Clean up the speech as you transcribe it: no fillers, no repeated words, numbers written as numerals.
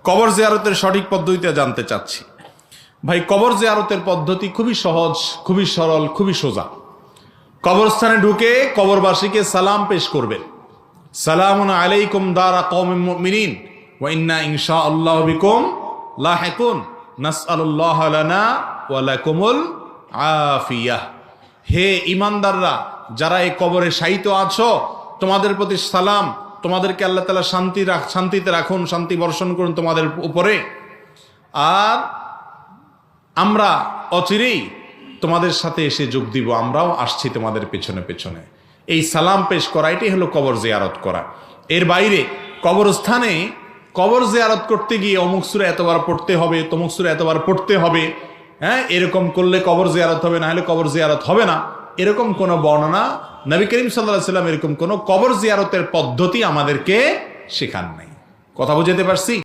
কবর জিয়ারতের সঠিক পদ্ধতিটা জানতে চাচ্ছি। ভাই, কবর জিয়ারতের পদ্ধতি খুবই সহজ, খুবই সরল, খুবই সোজা। কবরস্থানে ঢুকে কবরবাসীকে সালাম পেশ করবেন। সালামুন আলাইকুম দারা কওমিন মুমিনিন ওয়া ইন্না ইনশাআল্লাহু বিকুম লাহিকুন নাসআলুল্লাহ লানা ওয়া লাকুমুল আফিয়াহ। হে ঈমানদাররা, যারা এই কবরে শায়িত আছো, তোমাদের প্রতি সালাম। তোমাদেরকে আল্লাহ তাআলা শান্তিতে রাখুন, শান্তি বর্ষণ করুন তোমাদের উপরে। আর আমরা অচিরেই তোমাদের সাথে এসে যোগ দিব, আমরাও আসছি তোমাদের পেছনে পেছনে। এই সালাম পেশ করা, এটাই হলো কবর জিয়ারত করা। এর বাইরে কবরস্থানে কবর জিয়ারত করতে গিয়ে অমুক সূরা এতবার পড়তে হবে, তমুক সূরা এতবার পড়তে হবে, হ্যাঁ, এরকম করলে কবর জিয়ারত হবে, না হলে কবর জিয়ারত হবে না, এরকম কোনো বর্ণনা নবী করিম সাল্লাল্লাহু আলাইহি ওয়াসাল্লাম এরকম কোনো কবর জিয়ারতের পদ্ধতি আমাদেরকে শেখান নাই। কথা বুঝাতে পারছি?